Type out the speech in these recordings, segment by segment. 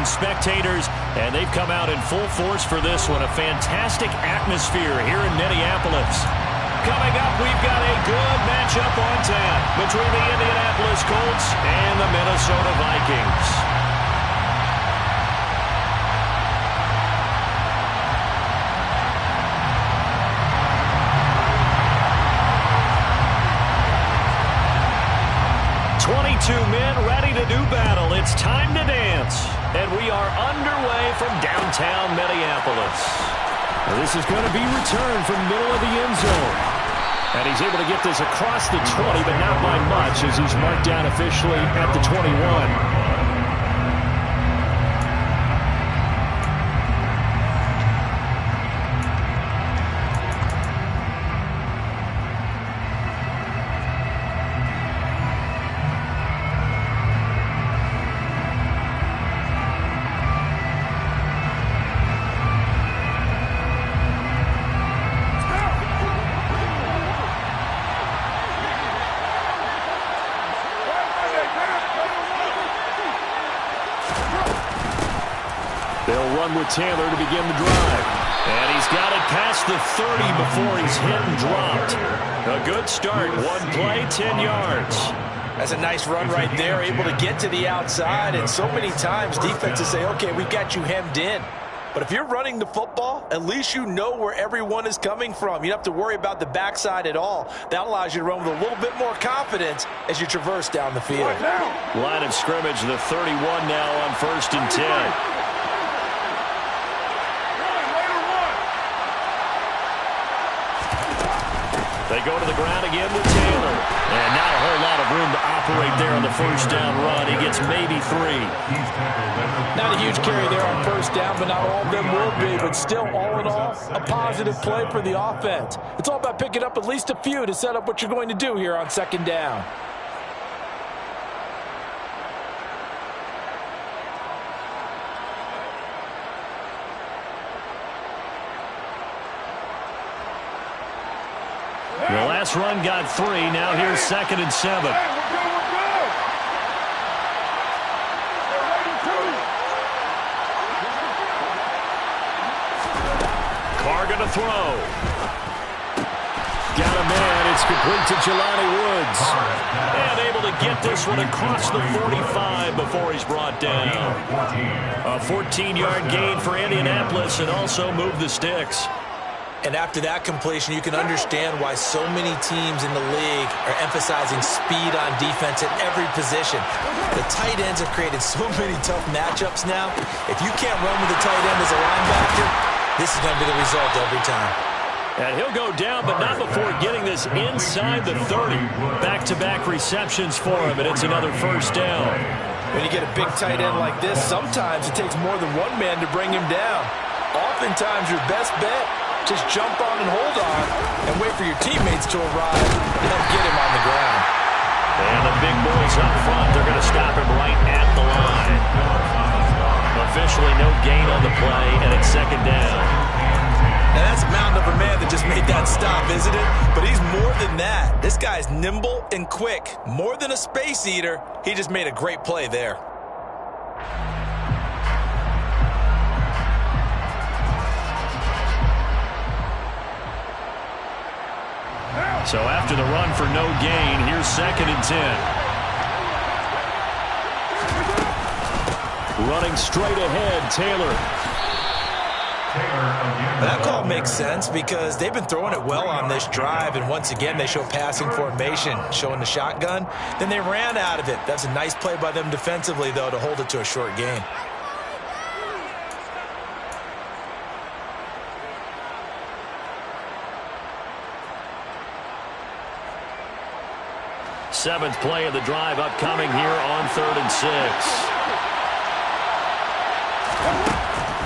spectators, and they've come out in full force for this one. A fantastic atmosphere here in Minneapolis. Coming up, we've got a good matchup on tap between the Indianapolis Colts and the Minnesota Vikings. Two men ready to do battle. It's time to dance. And we are underway from downtown Minneapolis. Now this is going to be returned from middle of the end zone. And he's able to get this across the 20, but not by much as he's marked down officially at the 21. With Taylor to begin the drive. And he's got it past the 30 before he's hit and dropped. A good start. One play, 10 yards. That's a nice run right there, able to get to the outside. And so many times defenses say, okay, we got you hemmed in. But if you're running the football, at least you know where everyone is coming from. You don't have to worry about the backside at all. That allows you to run with a little bit more confidence as you traverse down the field. Line of scrimmage, the 31 now on 1st and 10. They go to the ground again with Taylor. And not a whole lot of room to operate there on the first down run. He gets maybe 3. Not a huge carry there on first down, but not all of them will be. But still, all in all, a positive play for the offense. It's all about picking up at least a few to set up what you're going to do here on 2nd down. The last run got 3. Now here's 2nd and 7. Carr going to throw. Got a man. It's complete to Jelani Woods. And able to get this one across the 45 before he's brought down. A 14-yard gain for Indianapolis and also move the sticks. And after that completion, you can understand why so many teams in the league are emphasizing speed on defense at every position. The tight ends have created so many tough matchups now. If you can't run with the tight end as a linebacker, this is going to be the result every time. And he'll go down, but not before getting this inside the 30. Back-to-back receptions for him, and it's another first down. When you get a big tight end like this, sometimes it takes more than one man to bring him down. Oftentimes, your best bet, just jump on and hold on and wait for your teammates to arrive and help get him on the ground. And the big boys up front, they're going to stop him right at the line. Officially no gain on the play, and it's 2nd down. Now that's a mountain of a man that just made that stop, isn't it? But he's more than that. This guy's nimble and quick. More than a space eater, he just made a great play there. So after the run for no gain, here's 2nd and 10. Running straight ahead, Taylor. That call makes sense because they've been throwing it well on this drive, and once again they show passing formation, showing the shotgun. Then they ran out of it. That's a nice play by them defensively, though, to hold it to a short gain. Seventh play of the drive upcoming here on 3rd and 6.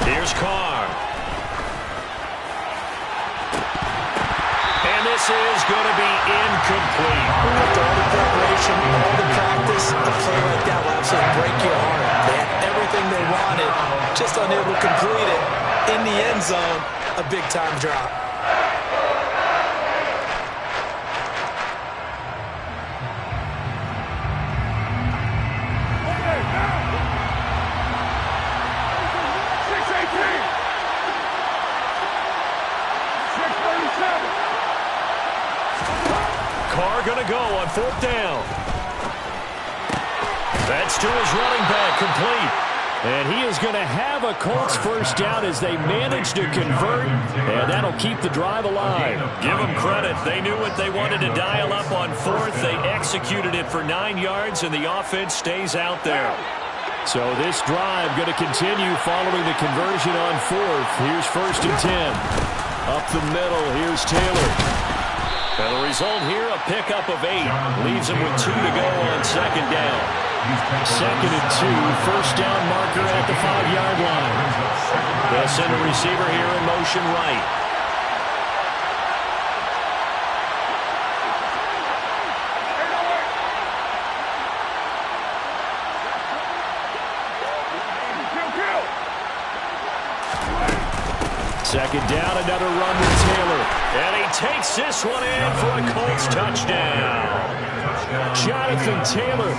Here's Carr. And this is going to be incomplete. After all the preparation, all the practice, a play like that will absolutely break your heart. They had everything they wanted, just unable to complete it. In the end zone, a big-time drop. go on 4th down. That's to his running back, complete. And he is going to have a Colts first down as they manage to convert, and that'll keep the drive alive. Give them credit. They knew what they wanted to dial up on 4th. They executed it for 9 yards, and the offense stays out there. So this drive going to continue following the conversion on 4th. Here's 1st and 10. Up the middle, here's Taylor. And the result here, a pickup of 8. Leaves him with 2 to go on 2nd down. 2nd and 2, first down marker at the 5-yard line. They'll send a receiver here in motion right. Second down, another run with Taylor. And he takes this one in for a Colts touchdown. Jonathan Taylor,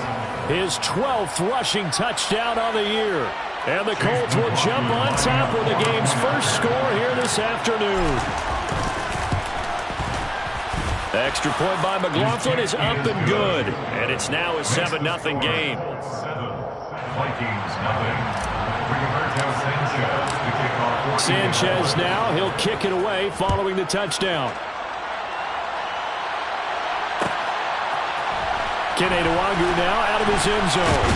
his 12th rushing touchdown on the year. And the Colts will jump on top with the game's first score here this afternoon. Extra point by McLaughlin is up and good. And it's now a 7-0 game. Sanchez now, he'll kick it away following the touchdown. Kene Nwangwu now out of his end zone.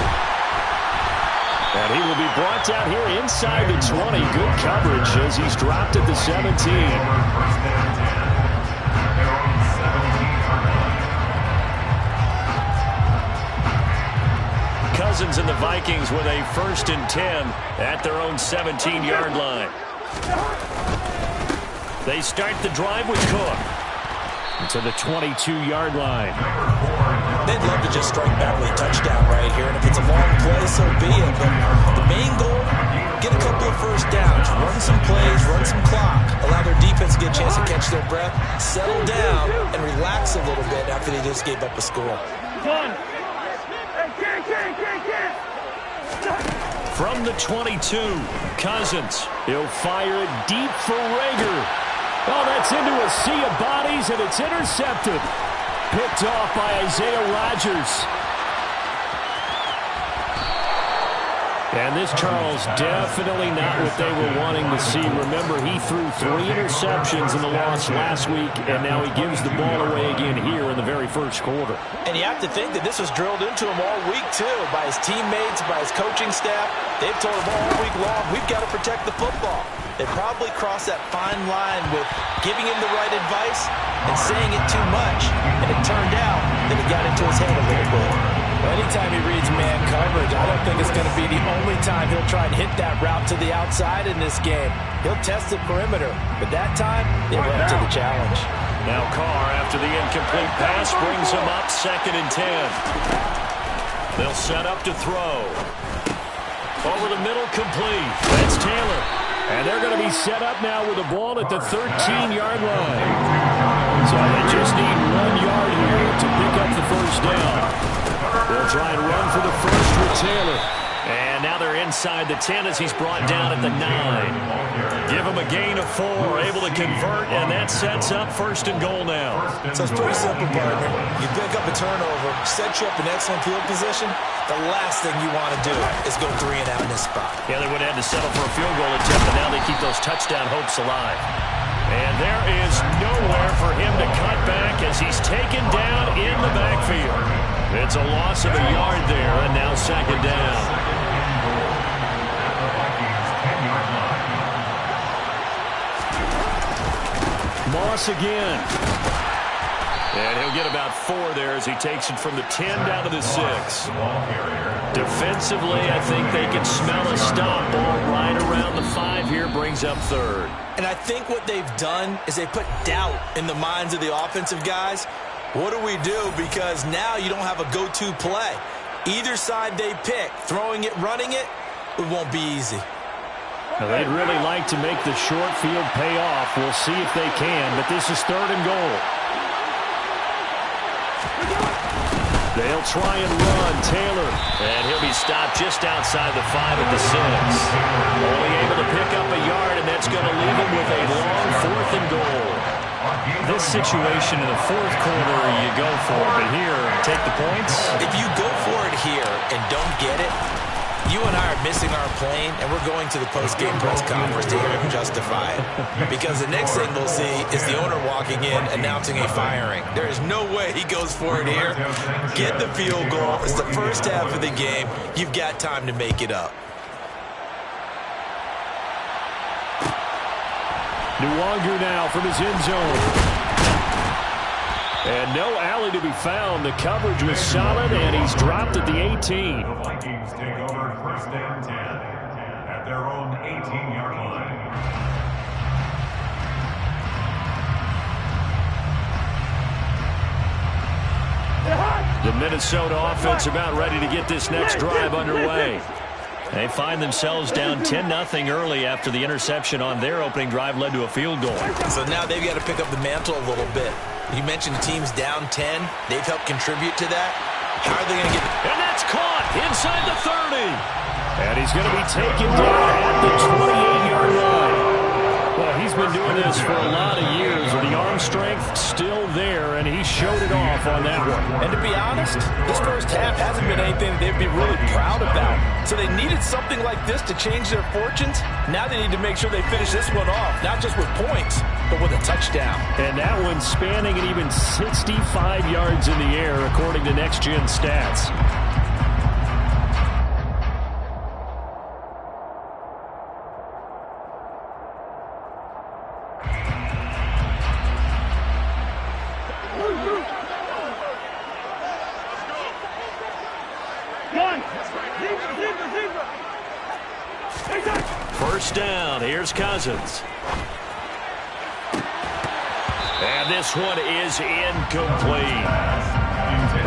And he will be brought down here inside the 20. Good coverage as he's dropped at the 17. Cousins and the Vikings with a 1st and 10 at their own 17-yard line. They start the drive with Cook to the 22-yard line. They'd love to just strike back with a touchdown right here, and if it's a long play, so be it. But the main goal, get a couple of first downs, run some plays, run some clock, allow their defense to get a chance to catch their breath, settle down, and relax a little bit after they just gave up a score. From the 22, Cousins. He'll fire it deep for Rager. Oh, that's into a sea of bodies, and it's intercepted. Picked off by Isaiah Rodgers. And this, Charles, definitely not what they were wanting to see. Remember, he threw 3 interceptions in the loss last week, and now he gives the ball away again here in the very first quarter. And you have to think that this was drilled into him all week, too, by his teammates, by his coaching staff. They've told him all week long, we've got to protect the football. They probably crossed that fine line with giving him the right advice and saying it too much, and it turned out that it got into his head a little bit. Anytime he reads man coverage, I don't think it's going to be the only time he'll try and hit that route to the outside in this game. He'll test the perimeter, but that time, they went up to the challenge. Now Carr, after the incomplete pass, brings him up 2nd and 10. They'll set up to throw. Over the middle, complete. That's Taylor. And they're going to be set up now with the ball at the 13-yard line. So they just need 1 yard here to pick up the first down. They'll try and run for the first with Taylor. And now they're inside the 10 as he's brought down at the 9. Give him a gain of 4, able to convert, and that sets up 1st and goal now. So it's pretty simple, partner. You pick up a turnover, set you up in excellent field position. The last thing you want to do is go 3 and out in this spot. Yeah, they would have had to settle for a field goal attempt, but now they keep those touchdown hopes alive. And there is nowhere for him to cut back as he's taken down in the backfield. It's a loss of a yard there, and now 2nd down. Moss again. And he'll get about 4 there as he takes it from the 10 down to the 6. Defensively, I think they can smell a stop. Ball right around the 5 here, brings up 3rd. And I think what they've done is they put doubt in the minds of the offensive guys. What do we do? Because now you don't have a go-to play. Either side they pick, throwing it, running it, it won't be easy. Now they'd really like to make the short field pay off. We'll see if they can, but this is 3rd and goal. They'll try and run. Taylor. And he'll be stopped just outside the 5 at the 6. Only able to pick up a yard, and that's going to leave him with a long 4th and goal. This situation in the fourth quarter, you go for it, but here, take the points. If you go for it here and don't get it, you and I are missing our plane, and we're going to the post-game press conference to hear him justify it. Because the next thing we'll see is the owner walking in, announcing a firing. There is no way he goes for it here. Get the field goal. It's the first half of the game. You've got time to make it up. Nwangu now from his end zone. And no alley to be found. The coverage was solid, and he's dropped at the 18. The Vikings take over first and 10 at their own 18-yard line. The Minnesota offense about ready to get this next drive underway. They find themselves down 10-0 early after the interception on their opening drive led to a field goal. So now they've got to pick up the mantle a little bit. You mentioned the team's down 10. They've helped contribute to that. How are they going to get it? And that's caught inside the 30. And he's going to be taken down at the 28-yard line. Well, he's been doing this for a lot of years with the arm strength still there, and he showed it off on that one. And to be honest, this first half hasn't been anything that they'd be really proud about. So they needed something like this to change their fortunes. Now they need to make sure they finish this one off, not just with points, but with a touchdown. And that one spanning an even 65 yards in the air, according to Next Gen Stats. First down, here's Cousins. And this one is incomplete.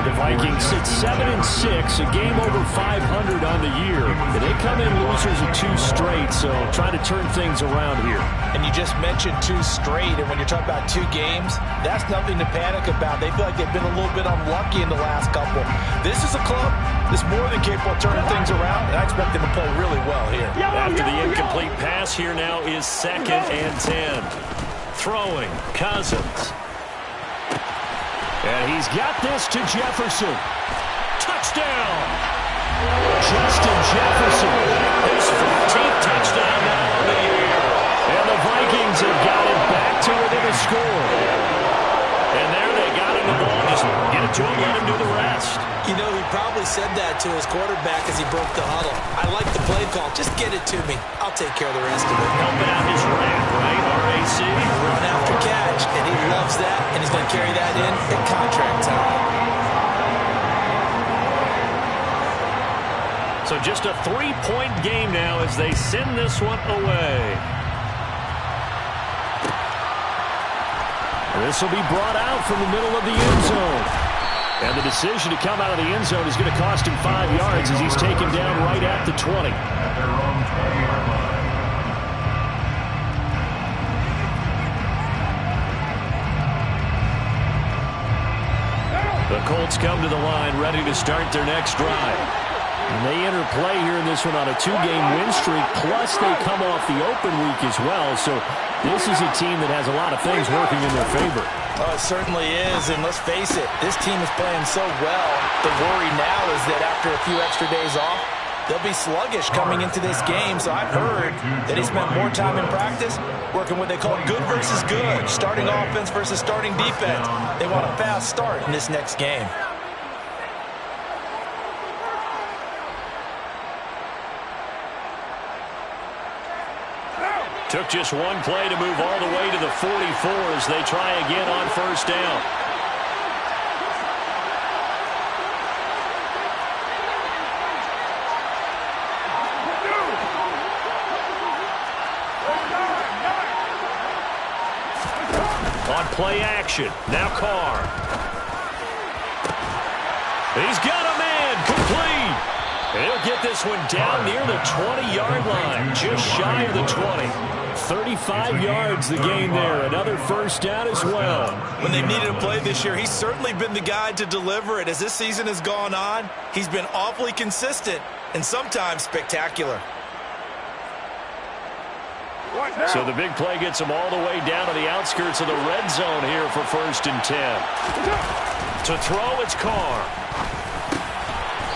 The Vikings sit 7-6, a game over 500 on the year. And they come in losers of 2 straight, so trying to turn things around here. And you just mentioned 2 straight, and when you're talking about 2 games, that's nothing to panic about. They feel like they've been a little bit unlucky in the last couple. This is a club that's more than capable of turning things around, and I expect them to play really well here. After the incomplete pass, here now is 2nd and 10. Throwing, Cousins. And he's got this to Jefferson. Touchdown! Justin Jefferson. His 14th touchdown now of the year. And the Vikings have got it back to within a score. And there they got him the ball. Just get it to him, let him do the rest. You know, he probably said that to his quarterback as he broke the huddle. I like the play call. Just get it to me. I'll take care of the rest of it. Helping out his rap, right? RAC. Run after catch, and he loves that, and he's going to carry that in at contract time. So just a 3-point game now as they send this one away. This will be brought out from the middle of the end zone. And the decision to come out of the end zone is going to cost him 5 yards as he's taken down right at the 20. At their own 20-yard line. The Colts come to the line ready to start their next drive. And they enter play here in this one on a 2-game win streak, plus they come off the open week as well. So this is a team that has a lot of things working in their favor. Oh, it certainly is, and let's face it, this team is playing so well. The worry now is that after a few extra days off, they'll be sluggish coming into this game. So I've heard that he spent more time in practice working what they call good versus good, starting offense versus starting defense. They want a fast start in this next game. Took just one play to move all the way to the 44 as they try again on first down. On play action, now Carr. He's got a man, complete. He'll get this one down near the 20-yard line, just shy of the 20. 35 yards the game there. Another first down as well. When they've needed a play this year, he's certainly been the guy to deliver it. As this season has gone on, he's been awfully consistent and sometimes spectacular. So the big play gets them all the way down to the outskirts of the red zone here for 1st and 10. To throw, it's Carr.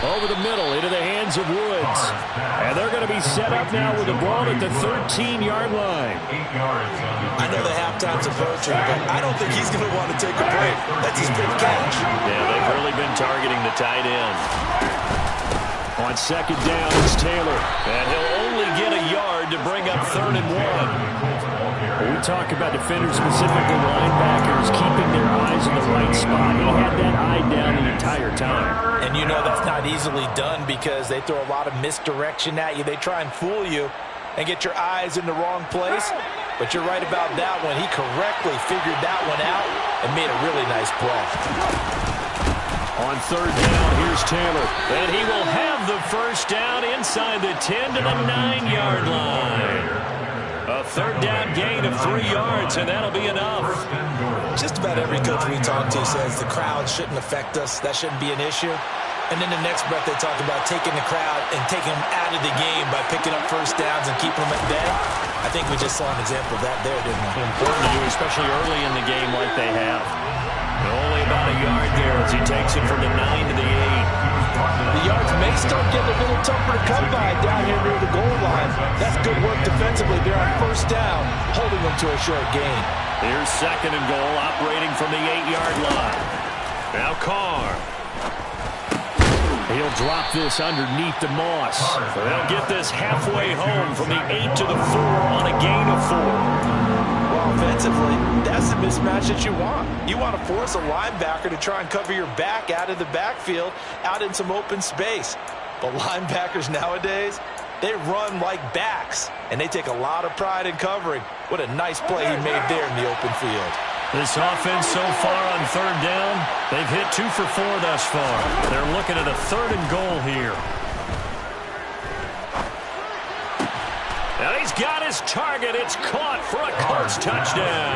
Over the middle, into the hands of Woods. And they're going to be set up now with the ball at the 13-yard line. I know the halftime's approaching, but I don't think he's going to want to take a break. That's his big catch. Yeah, they've really been targeting the tight end. On 2nd down, it's Taylor. And he'll only get a yard to bring up 3rd and 1. When we talk about defenders, specifically linebackers, keeping their eyes in the right spot. He had that eye down the entire time. And you know that's not easily done because they throw a lot of misdirection at you. They try and fool you and get your eyes in the wrong place. But you're right about that one. He correctly figured that one out and made a really nice play. On 3rd down, here's Taylor. And he will have the 1st down inside the 10 to the 9-yard line. A 3rd down gain of 3 yards, and that'll be enough. Just about every coach we talk to says the crowd shouldn't affect us. That shouldn't be an issue. And then the next breath they talk about taking the crowd and taking them out of the game by picking up 1st downs and keeping them at bay. I think we just saw an example of that there, didn't we? Important to do, especially early in the game like they have. And only about a yard there as he takes it from the 9 to the 8. The yards may start getting a little tougher to come by down here near the goal line. That's good work defensively. They're on 1st down, holding them to a short gain. Here's 2nd and goal, operating from the 8-yard line. Now Carr. He'll drop this underneath the Moss. They'll get this halfway home from the 8 to the 4 on a gain of 4. Well, offensively, that's the mismatch that you want. You want to force a linebacker to try and cover your back out of the backfield, out in some open space. But linebackers nowadays, they run like backs, and they take a lot of pride in covering. What a nice play he made there in the open field. This offense so far on 3rd down, they've hit 2 for 4 thus far. They're looking at a 3rd and goal here. And he's got his target. It's caught for a Colts touchdown.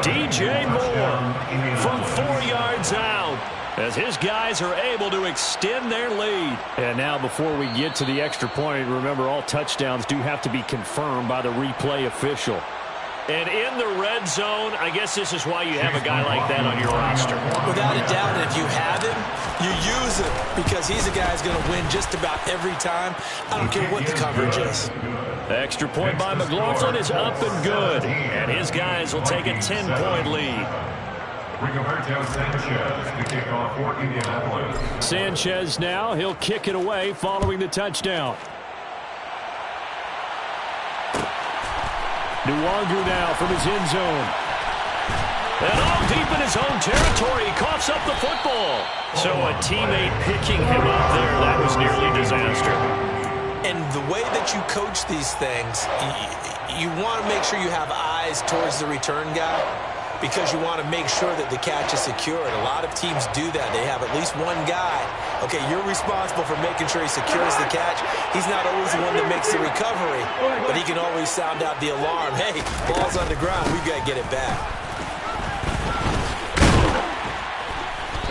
DJ Moore from 4 yards out as his guys are able to extend their lead. And now before we get to the extra point, remember all touchdowns do have to be confirmed by the replay official. And in the red zone, I guess this is why you have a guy like that on your roster. Without a doubt, if you have him, you use him because he's a guy who's going to win just about every time. I don't care what the coverage is. The extra point by McLaughlin is up and good. And his guys will take a 10-point lead. Rigoberto Sanchez to kick off for Indianapolis. Sanchez now, he'll kick it away following the touchdown. Nwangu now from his end zone. And all deep in his own territory, he coughs up the football. So a teammate picking him up there, that was nearly disaster. And the way that you coach these things, you want to make sure you have eyes towards the return guy because you want to make sure that the catch is secured. A lot of teams do that. They have at least one guy. Okay, you're responsible for making sure he secures the catch. He's not always the one that makes the recovery, but he can always sound out the alarm. Hey, ball's on the ground. We've got to get it back.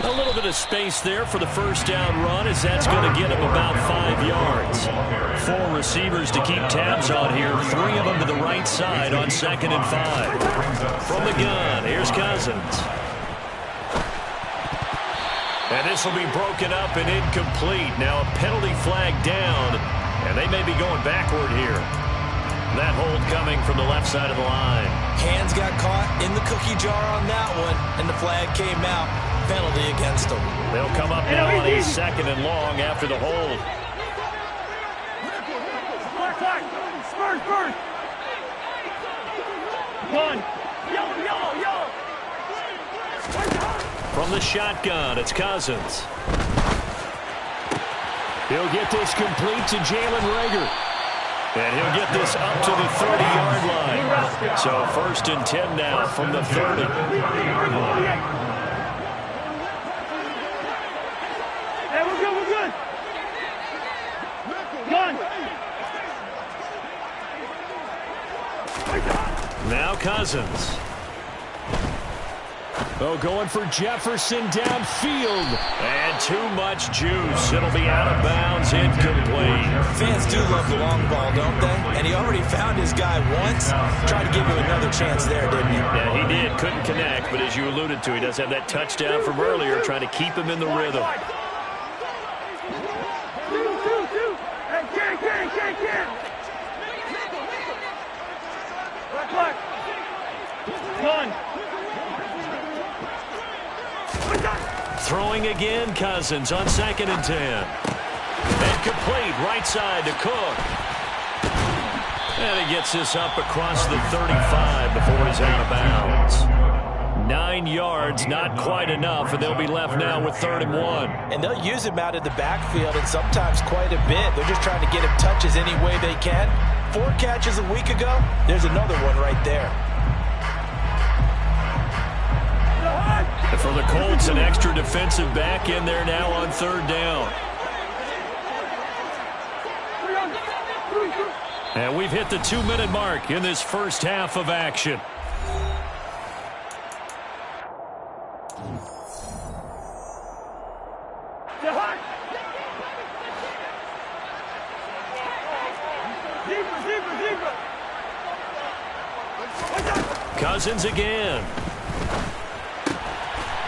A little bit of space there for the 1st down run as that's going to get him about 5 yards. 4 receivers to keep tabs on here. 3 of them to the right side on 2nd and 5. From the gun, here's Cousins. And this will be broken up and incomplete. Now a penalty flag down, and they may be going backward here. That hold coming from the left side of the line. Hands got caught in the cookie jar on that one, and the flag came out. Penalty against them. They'll come up now on a 2nd and long after the hold. From the shotgun, it's Cousins. He'll get this complete to Jalen Reagor. And he'll get this up to the 30-yard line. So 1st and 10 now from the 30. Hey, we're good, we're good. Gun. Now Cousins. Oh, going for Jefferson downfield. And too much juice. It'll be out of bounds, incomplete. Fans do love the long ball, don't they? And he already found his guy once. Tried to give him another chance there, didn't he? Yeah, he did. Couldn't connect, but as you alluded to, he does have that touchdown from earlier, trying to keep him in the rhythm. Throwing again, Cousins on 2nd and 10. And complete, right side to Cook. And he gets this up across the 35 before he's out of bounds. 9 yards, not quite enough, and they'll be left now with 3rd and 1. And they'll use him out of the backfield, and sometimes quite a bit. They're just trying to get him touches any way they can. 4 catches a week ago, there's another one right there. For the Colts, an extra defensive back in there now on 3rd down. And we've hit the 2-minute mark in this first half of action. Cousins again.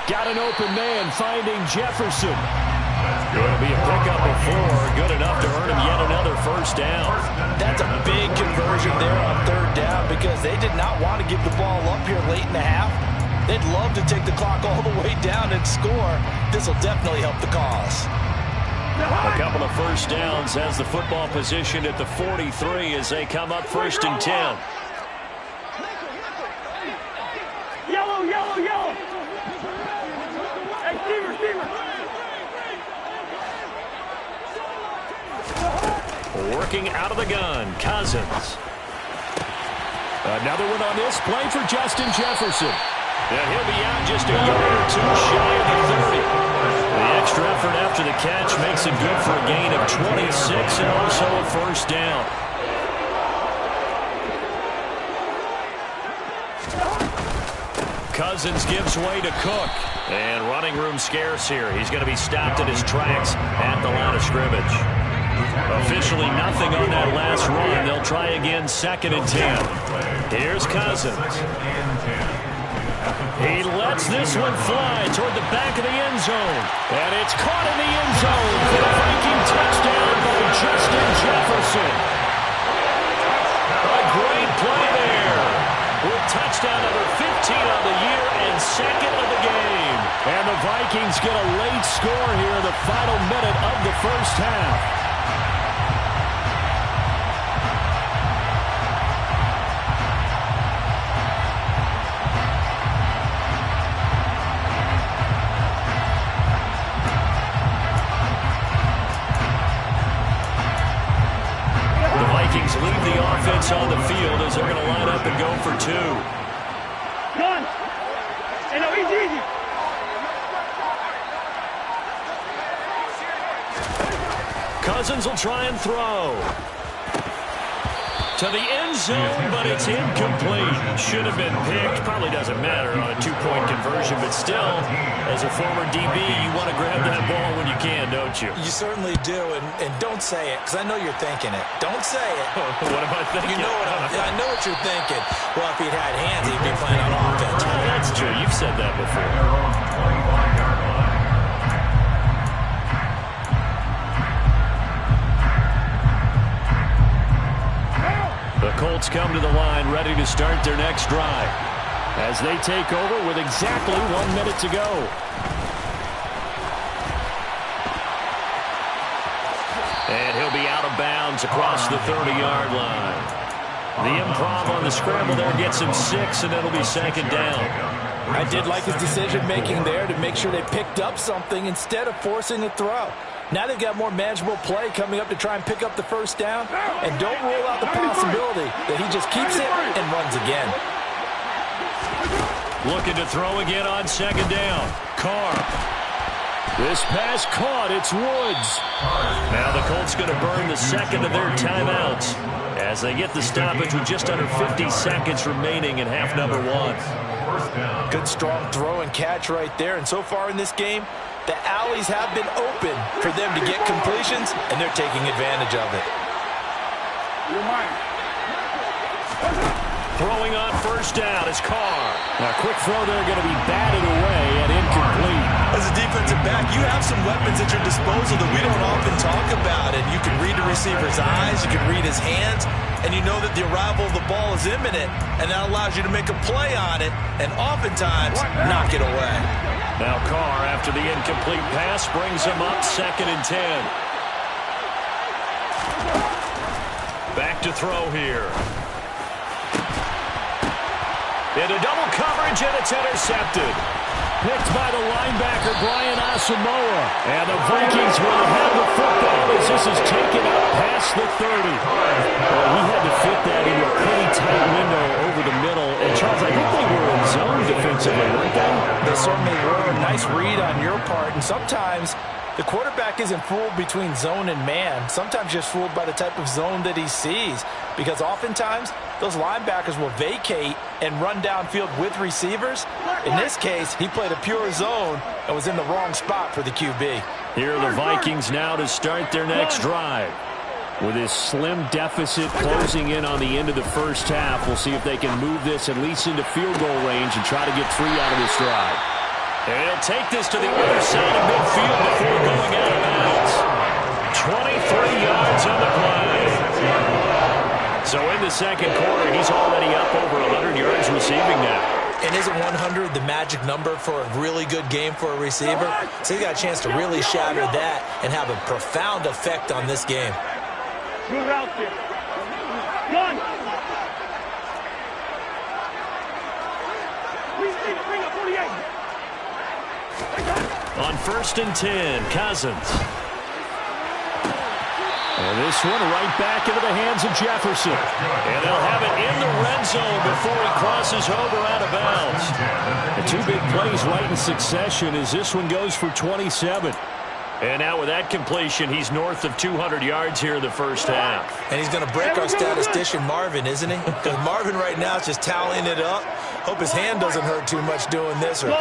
Got an open man finding Jefferson. Going to be a pickup of 4. Good enough to earn him yet another first down. That's a big conversion there on 3rd down because they did not want to give the ball up here late in the half. They'd love to take the clock all the way down and score. This will definitely help the cause. A couple of first downs has the football position at the 43 as they come up 1st and 10. Yellow, yellow, yellow. Hey, receiver. Working out of the gun, Cousins. Another one on this play for Justin Jefferson. And he'll be out just a yard or 2 shy of the 30. The extra effort after the catch makes it good for a gain of 26 and also a first down. Cousins gives way to Cook. And running room scarce here. He's going to be stopped in his tracks at the line of scrimmage. Officially nothing on that last run. They'll try again 2nd and 10. Here's Cousins. He lets this one fly toward the back of the end zone. And it's caught in the end zone for the Viking touchdown by Justin Jefferson. A great play there. With touchdown number 15 on the year and 2nd of the game. And the Vikings get a late score here in the final minute of the first half. Leave the offense on the field as they're going to line up and go for 2. Gun. Hey, no, easy. Cousins will try and throw. To the end zone, but it's incomplete. Should have been picked. Probably doesn't matter on a 2-point conversion, but still, as a former DB, you want to grab that ball when you can, don't you? You certainly do, and don't say it, because I know you're thinking it. Don't say it. What am I thinking? You know I know what you're thinking. Well, if he'd had hands, he'd be playing on offense. Oh, that's true. You've said that before. The Colts come to the line ready to start their next drive as they take over with exactly 1 minute to go. And he'll be out of bounds across the 30-yard line. The improv on the scramble there gets him 6, and it'll be 2nd down. I did like his decision-making there to make sure they picked up something instead of forcing a throw. Now they've got more manageable play coming up to try and pick up the first down. And don't rule out the possibility that he just keeps it and runs again. Looking to throw again on 2nd down. Carr. This pass caught. It's Woods. Now the Colts going to burn the 2nd of their timeouts as they get the stoppage with just under 50 seconds remaining in half number one. Good strong throw and catch right there. And so far in this game, the alleys have been open for them to get completions, and they're taking advantage of it. Throwing on first down is Carr. Now, quick throw there, going to be batted away and incomplete. As a defensive back, you have some weapons at your disposal that we don't often talk about. And you can read a receiver's eyes, you can read his hands, and you know that the arrival of the ball is imminent, and that allows you to make a play on it and oftentimes knock it away. Now Carr, after the incomplete pass, brings him up 2nd and 10. Back to throw here. Into double coverage, and it's intercepted. Picked by the linebacker, Brian Asamoah. And the Vikings will have the football as this is taken up past the 30. Well, he had to fit that into a pretty tight window over the middle. And, Charles, I think they were in zone defensively, weren't they? They certainly were. A nice read on your part. And sometimes the quarterback isn't fooled between zone and man. Sometimes just fooled by the type of zone that he sees. Because oftentimes, those linebackers will vacate and run downfield with receivers. In this case, he played a pure zone and was in the wrong spot for the QB. Here are the Vikings now to start their next drive. With this slim deficit closing in on the end of the first half, we'll see if they can move this at least into field goal range and try to get 3 out of this drive. And he'll take this to the other side of midfield before going out of bounds. 23 yards on the play. So in the second quarter, he's already up over 100 yards receiving now. And isn't 100 the magic number for a really good game for a receiver? So he's got a chance to really shatter that and have a profound effect on this game. Good route there. Gun. Please bring up 48. On 1st and 10, Cousins. And this one right back into the hands of Jefferson. And they'll have it in the red zone before he crosses over out of bounds. And 2 big plays right in succession as this one goes for 27. And now with that completion, he's north of 200 yards here in the first half. And he's going to break our statistician Marvin, isn't he? Because Marvin right now is just tallying it up. Hope his hand doesn't hurt too much doing this or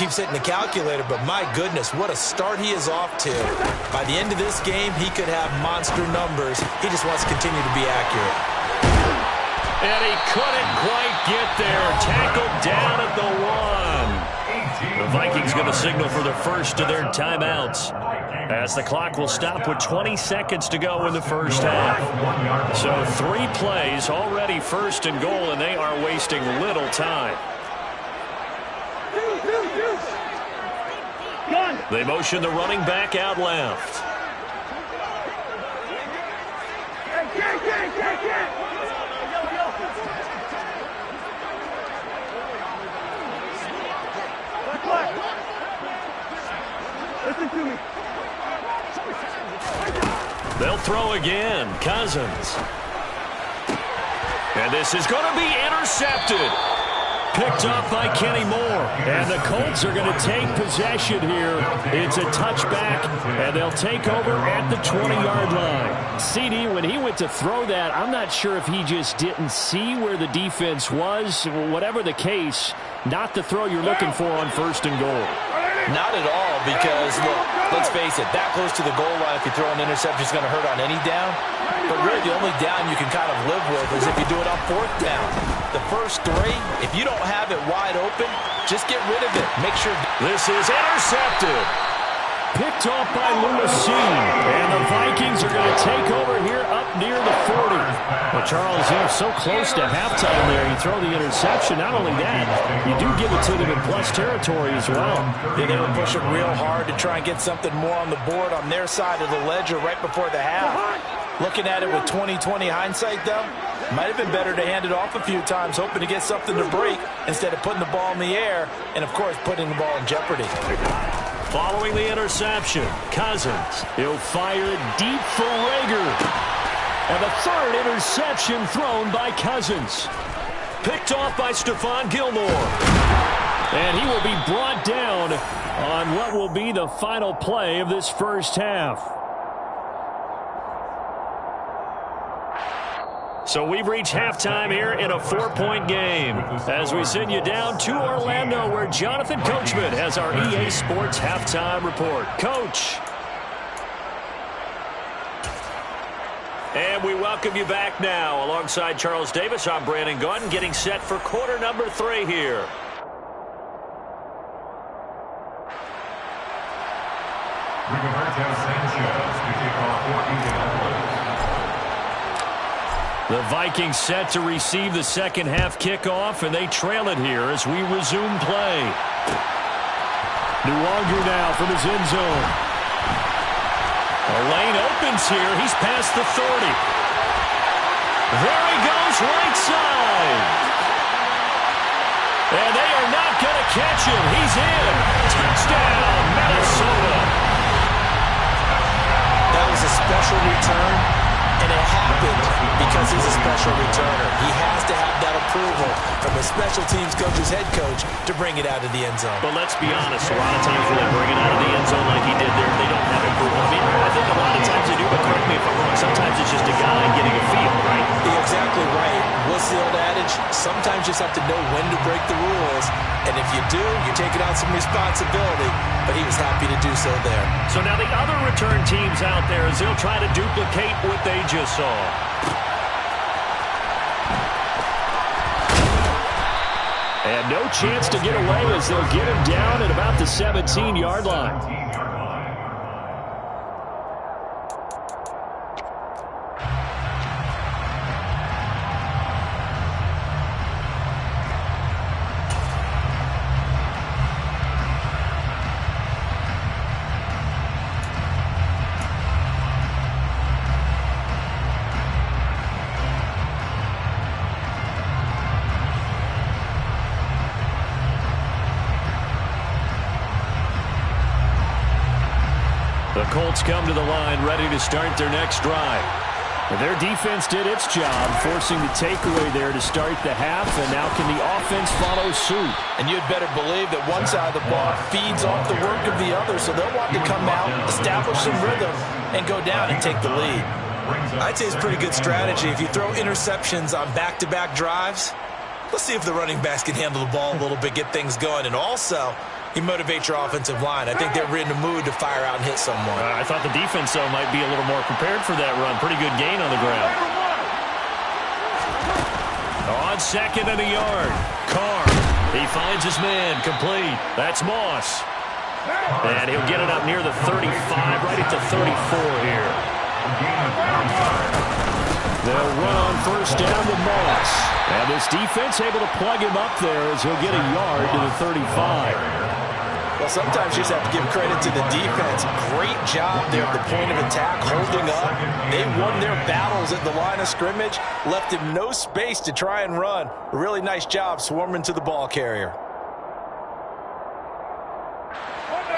keeps hitting the calculator. But my goodness, what a start he is off to. By the end of this game, he could have monster numbers. He just wants to continue to be accurate. And he couldn't quite get there. Tackled down at the 1. The Vikings going to signal for the first of their timeouts, as the clock will stop with 20 seconds to go in the first half. So 3 plays already 1st and goal, and they are wasting little time. They motion the running back out left. Listen to me. They'll throw again. Cousins. And this is going to be intercepted. Picked up by Kenny Moore. And the Colts are going to take possession here. It's a touchback, and they'll take over at the 20-yard line. CD, when he went to throw that, I'm not sure if he just didn't see where the defense was. Whatever the case, not the throw you're looking for on 1st and goal. Not at all, because, look, let's face it, that close to the goal line, if you throw an interception, is going to hurt on any down. But really, the only down you can kind of live with is if you do it on 4th down. The first 3, if you don't have it wide open, just get rid of it. Make sure. This is intercepted. Picked off by Lewis Cine. And the Vikings are going to take over here up near the 40. Well, Charles, you're so close to halftime there. You throw the interception. Not only that, you do give it to them in plus territory as well. Yeah, they were pushing real hard to try and get something more on the board on their side of the ledger right before the half. Looking at it with 20/20 hindsight, though, might have been better to hand it off a few times, hoping to get something to break instead of putting the ball in the air and, of course, putting the ball in jeopardy. Following the interception, Cousins. He'll fire deep for Rager. And the 3rd interception thrown by Cousins. Picked off by Stephon Gilmore. And he will be brought down on what will be the final play of this first half. So we've reached halftime here in a 4-point game as we send you down to Orlando where Jonathan Coachman has our EA Sports halftime report. Coach. And we welcome you back now. Alongside Charles Davis, I'm Brandon Gunn, getting set for quarter number 3 here. Rigoberto Sanchez to kick off for Indianapolis. The Vikings set to receive the second half kickoff, and they trail it here as we resume play. Nwogu now from his end zone. A lane opens here. He's past the 30. There he goes, right side. And they are not going to catch him. He's in. Touchdown, Minnesota. That was a special return, and it happened because he's a special returner. He has to have that approval from the special teams coach's head coach to bring it out of the end zone. But let's be honest, a lot of times when they bring it out of the end zone like he did there, they don't have approval. I mean, I think a lot of times they do, but correct me if I'm wrong, sometimes it's just a guy getting a feel, right? You're exactly right. What's the old adage? Sometimes you just have to know when to break the rules, and if you do, you're taking on some responsibility, but he was happy to do so there. So now the other return teams out there as they'll try to duplicate what they just saw. And no chance to get away as they'll get him down at about the 17-yard line. The Colts come to the line ready to start their next drive. Their defense did its job, forcing the takeaway there to start the half, and now can the offense follow suit? And you'd better believe that one side of the ball feeds off the work of the other, so they'll want to come out, establish some rhythm, and go down and take the lead. I'd say it's a pretty good strategy. If you throw interceptions on back-to-back drives, let's see if the running backs can handle the ball a little bit, get things going, and also you motivate your offensive line. I think they're in the mood to fire out and hit someone. I thought the defense, though, might be a little more prepared for that run. Pretty good gain on the ground. On second and a yard. Carr. He finds his man. Complete. That's Moss. And he'll get it up near the 35, right at the 34 here. They'll run on first down to Moss. And this defense able to plug him up there as he'll get a yard to the 35. Well, sometimes you just have to give credit to the defense. Great job there at the point of attack, holding up. They won their battles at the line of scrimmage, left him no space to try and run. A really nice job swarming to the ball carrier.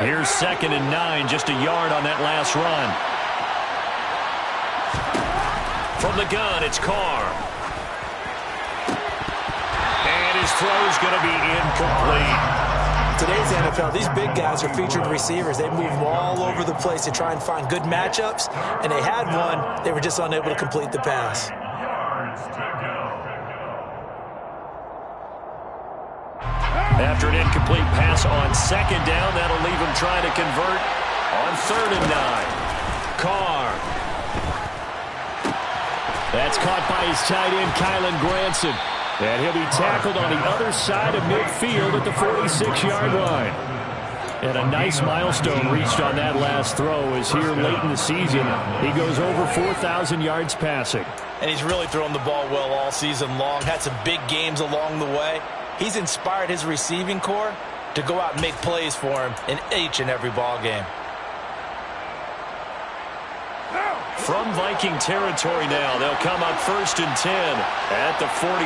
Here's 2nd and 9, just a yard on that last run. From the gun, it's Carr. And his throw's going to be incomplete. Today's NFL, these big guys are featured receivers. They move all over the place to try and find good matchups, and they had one. They were just unable to complete the pass. After an incomplete pass on 2nd down, that'll leave him trying to convert on 3rd and 9. Carr. That's caught by his tight end, Kylen Granson. And he'll be tackled on the other side of midfield at the 46-yard line. And a nice milestone reached on that last throw as here late in the season, he goes over 4,000 yards passing. And he's really thrown the ball well all season long, had some big games along the way. He's inspired his receiving corps to go out and make plays for him in each and every ball game. From Viking territory now, they'll come up 1st and 10 at the 46.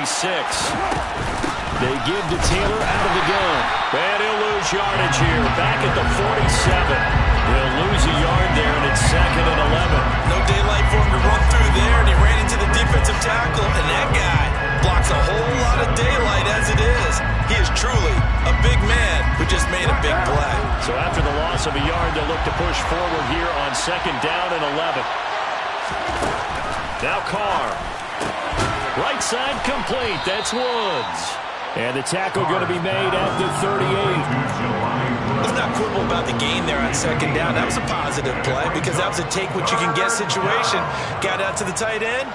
They give to Taylor out of the gun. And he'll lose yardage here, back at the 47. He'll lose a yard there, and it's 2nd and 11. No daylight for him to run through there, and he ran into the defensive tackle, and that guy blocks a whole lot of daylight as it is. He is truly a big man who just made a big play. So after the loss of a yard, they'll look to push forward here on 2nd down and 11. Now Carr. Right side complete. That's Woods. And the tackle going to be made at the 38. Let's not quibble about the gain there on second down. That was a positive play because that was a take-what-you-can-get situation. Got out to the tight end.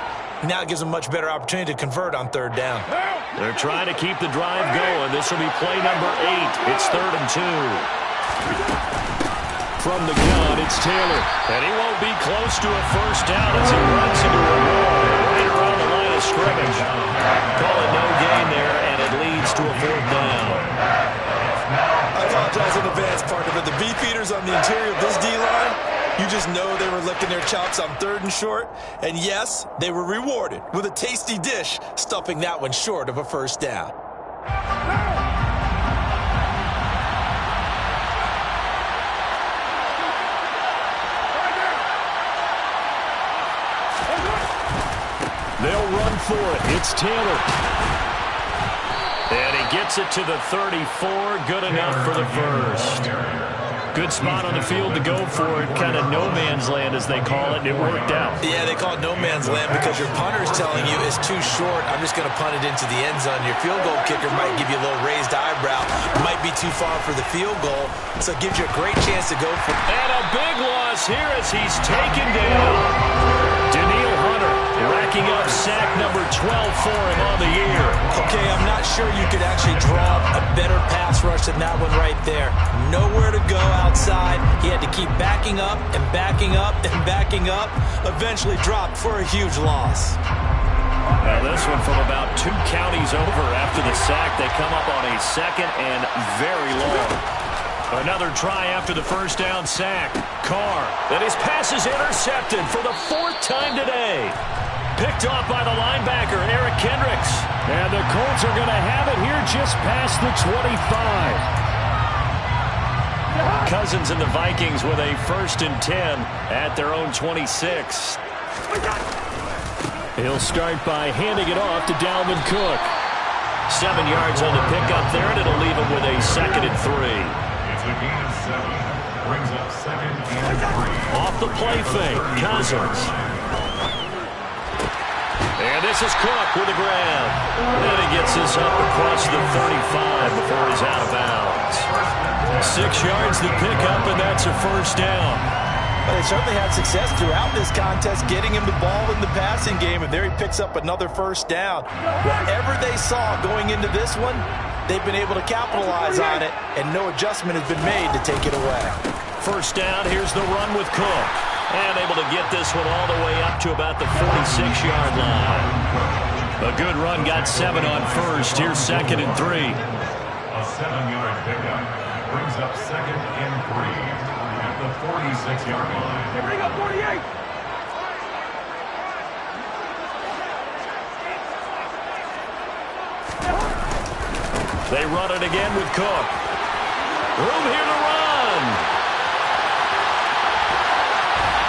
Now it gives them a much better opportunity to convert on third down. They're trying to keep the drive going. This will be play number 8. It's 3rd and 2. From the gun, it's Taylor. And he won't be close to a first down as he runs into a wall right around the line of scrimmage. Call it no gain there, and it leads to a 4th down. I apologize in advance, partner, but the beefeaters on the interior of this D-line, you just know they were licking their chops on 3rd and short. And yes, they were rewarded with a tasty dish, stuffing that one short of a first down. They'll run for it. It's Taylor. And he gets it to the 34. Good enough for the first. Good spot on the field to go for it. Kind of no man's land, as they call it, and it worked out. Yeah, they call it no man's land because your punter's telling you it's too short. I'm just going to punt it into the end zone. Your field goal kicker might give you a little raised eyebrow. Might be too far for the field goal, so it gives you a great chance to go for it. And a big loss here as he's taken down. Danielle Hunter racking up sack number 12 for him on the year. Okay, I'm not sure you could actually draw a better pass rush than that one right there. Nowhere to go outside. He had to keep backing up and backing up and backing up. Eventually dropped for a huge loss. Now this one from about 2 counties over after the sack. They come up on a 2nd and very long. Another try after the first down sack. Carr. And his pass is intercepted for the 4th time today. Picked off by the linebacker, Eric Kendricks. And the Colts are going to have it here just past the 25. Cousins and the Vikings with a 1st and 10 at their own 26. He'll start by handing it off to Dalvin Cook. 7 yards on the pickup there, and it'll leave him with a 2nd and 3. It's a gain of 7. Brings up 2nd and 3. Off the play fake, Cousins. And this is Cook with a grab. And he gets this up across the 35 before he's out of bounds. 6 yards the pickup, and that's a first down. Well, they certainly had success throughout this contest, getting him the ball in the passing game, and there he picks up another first down. Whatever they saw going into this one, they've been able to capitalize on it, and no adjustment has been made to take it away. First down, here's the run with Cook. And able to get this one all the way up to about the 46-yard line. A good run, got 7 on first. Here's 2nd and 3. A 7-yard pickup brings up 2nd and 3 at the 46-yard line. Bring up 48. They run it again with Cook. Room here to run.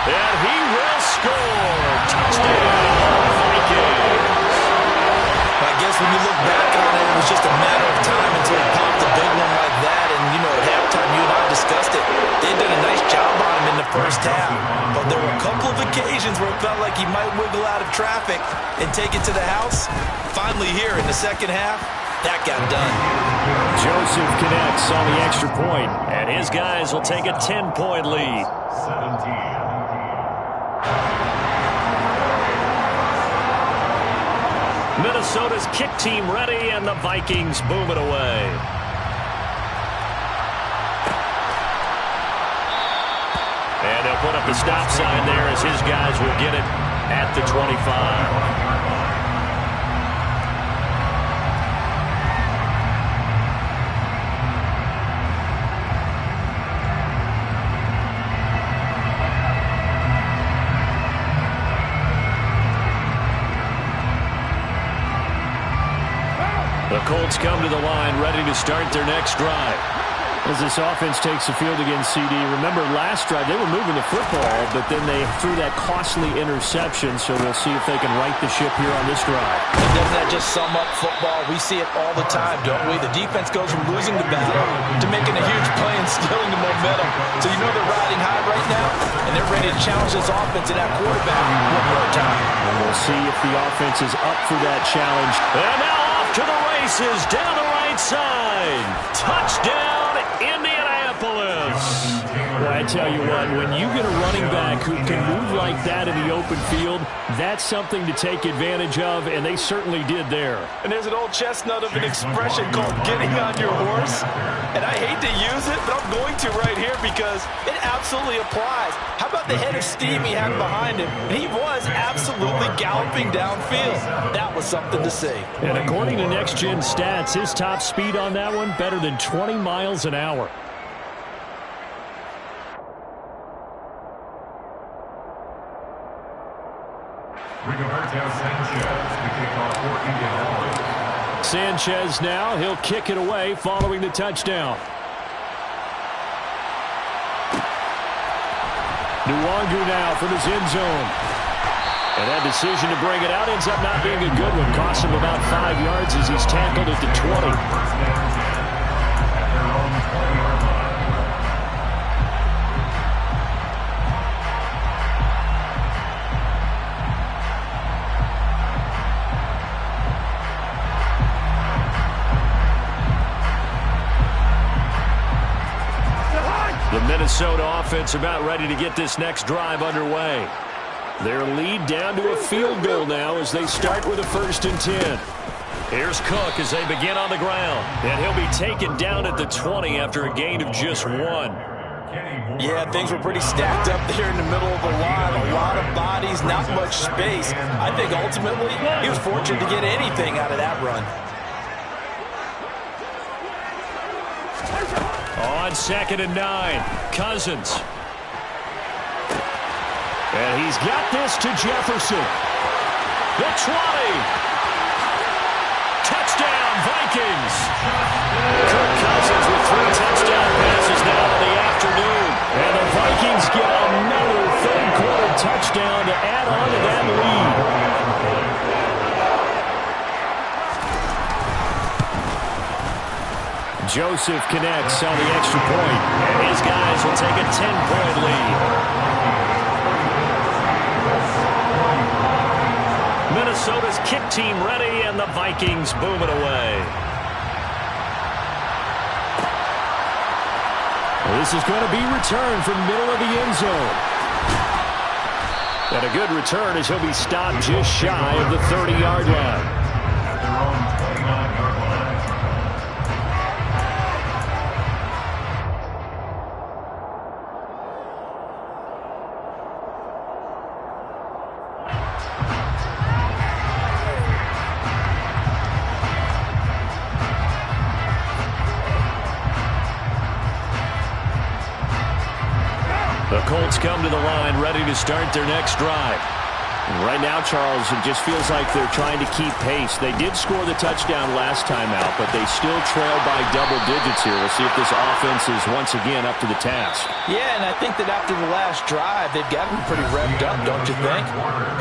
And he will score. Touchdown, Vikings. I guess when you look back on it, it was just a matter of time until he popped a big one like that. And, you know, at halftime, you and I discussed it. They did a nice job on him in the first half. But there were a couple of occasions where it felt like he might wiggle out of traffic and take it to the house. Finally here in the second half, that got done. Joseph connects on the extra point, and his guys will take a 10-point lead. 17. Minnesota's kick team ready, and the Vikings boom it away. And they'll put up the stop sign there as his guys will get it at the 25. The Colts come to the line ready to start their next drive. As this offense takes the field against CD, remember last drive they were moving the football, but then they threw that costly interception, so we'll see if they can right the ship here on this drive. And doesn't that just sum up football? We see it all the time, don't we? The defense goes from losing the battle to making a huge play and stealing the momentum. So you know they're riding high right now, and they're ready to challenge this offense and that quarterback one more time. And we'll see if the offense is up for that challenge. And now off to the races down the right side. Touchdown, Indianapolis. Well, I tell you what, when you get a running back who can move like that in the open field, that's something to take advantage of, and they certainly did there. And there's an old chestnut of an expression called getting on your horse. And I hate to use it, but I'm going to right here because it absolutely applies. How about the head of steam he had behind him? He was absolutely galloping downfield. That was something to see. And according to Next Gen Stats, his top speed on that one, better than 20 miles an hour. Rigoberto Sanchez, the kickoff for Indianapolis. Sanchez now, he'll kick it away following the touchdown. Nwangu now from his end zone. And that decision to bring it out ends up not being a good one. Costs him about 5 yards as he's tackled at the 20. First and 10 at their own 20-yard line. The Minnesota offense about ready to get this next drive underway. Their lead down to a field goal now as they start with a 1st and 10. Here's Cook as they begin on the ground. And he'll be taken down at the 20 after a gain of just 1. Yeah, things were pretty stacked up there in the middle of the line. A lot of bodies, not much space. I think ultimately he was fortunate to get anything out of that run. On 2nd and 9, Cousins. And he's got this to Jefferson. The 20. Touchdown, Vikings. Kirk Cousins with 3 touchdown passes now in the afternoon. And the Vikings get another third-quarter touchdown to add on to that lead. Joseph connects on the extra point, and his guys will take a 10-point lead. Minnesota's kick team ready, and the Vikings boom it away. This is going to be returned from middle of the end zone. And a good return as he'll be stopped just shy of the 30-yard line. At their own 29-yard line. The Colts come to the line ready to start their next drive. And right now, Charles, it just feels like they're trying to keep pace. They did score the touchdown last time out, but they still trail by double digits here. We'll see if this offense is once again up to the task. Yeah, and I think that after the last drive, they've got to be pretty revved up, don't you think?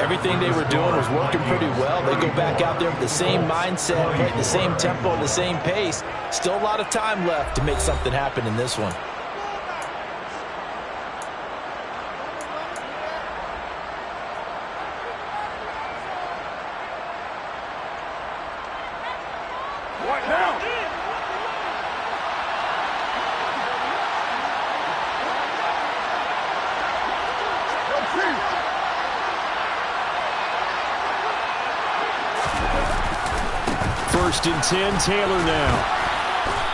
Everything they were doing was working pretty well. They go back out there with the same mindset, play at the same tempo, the same pace. Still a lot of time left to make something happen in this one. First and 10, Taylor now.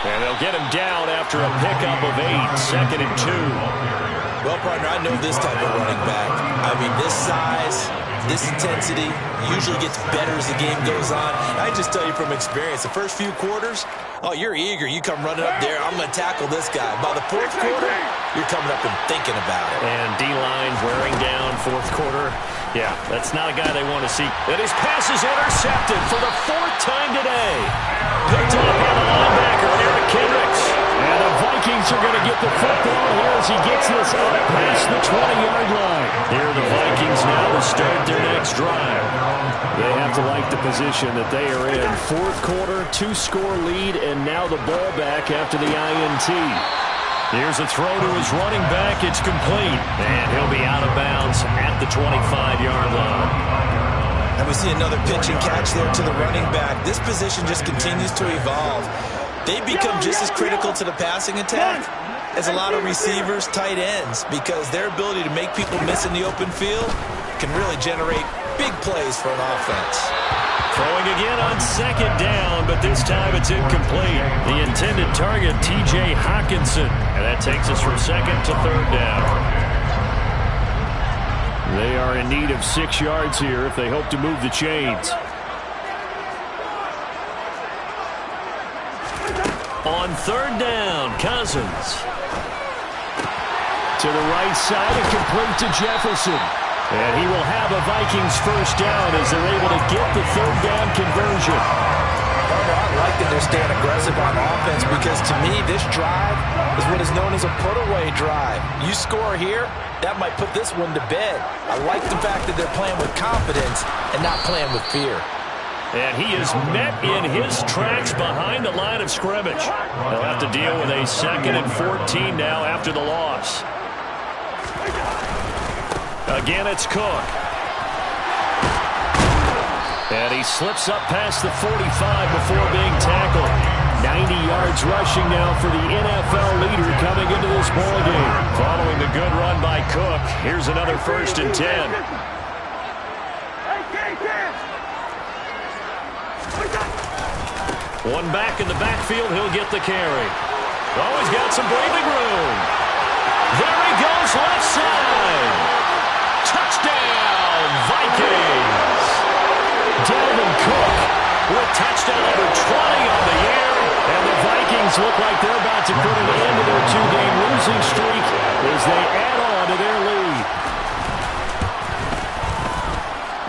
And they'll get him down after a pickup of 8, 2nd and 2. Well, partner, I know this type of running back. I mean, this size, this intensity usually gets better as the game goes on. I just tell you from experience, the first few quarters, oh, you're eager. You come running up there, I'm going to tackle this guy. By the 4th quarter, you're coming up and thinking about it. And D-line wearing down 4th quarter. Yeah, that's not a guy they want to see. And his pass is intercepted for the 4th time today. Picked up by the linebacker, Eric Kendricks. And the Vikings Vikings are going to get the football here as he gets this up past the 20-yard line. Here are the Vikings now to start their next drive. They have to like the position that they are in. Fourth quarter, 2-score lead, and now the ball back after the INT. Here's a throw to his running back. It's complete. And he'll be out of bounds at the 25-yard line. And we see another pitch and catch there to the running back. This position just continues to evolve. They become just as critical to the passing attack as a lot of receivers, tight ends, because their ability to make people miss in the open field can really generate big plays for an offense. Throwing again on second down, but this time it's incomplete. The intended target, T.J. Hockenson. And that takes us from second to third down. They are in need of 6 yards here if they hope to move the chains. On third down, Cousins. To the right side and complete to Jefferson. And he will have a Vikings first down as they're able to get the third down conversion. I like that they're staying aggressive on offense because to me this drive is what is known as a put-away drive. You score here, that might put this one to bed. I like the fact that they're playing with confidence and not playing with fear. And he is met in his tracks behind the line of scrimmage. They'll have to deal with a 2nd and 14 now after the loss. Again, it's Cook. And he slips up past the 45 before being tackled. 90 yards rushing now for the NFL leader coming into this ballgame. Following the good run by Cook, here's another 1st and 10. One back in the backfield, he'll get the carry. Oh, he's got some breathing room. There he goes, left side. Touchdown, Vikings. Dalvin Cook with touchdown number 20 on the year. And the Vikings look like they're about to put an end to their 2-game losing streak as they add on to their lead.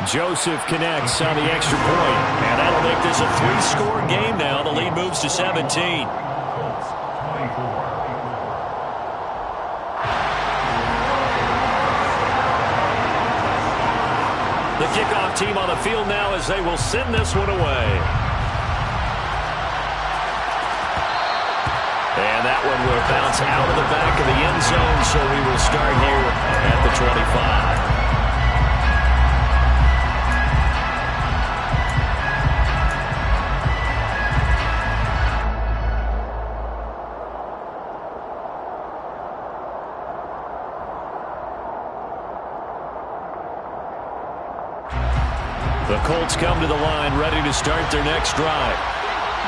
Joseph connects on the extra point. And that'll make this a 3-score game now. The lead moves to 17. The kickoff team on the field now as they will send this one away. And that one will bounce out of the back of the end zone, so we will start here at the 25. The Colts come to the line ready to start their next drive.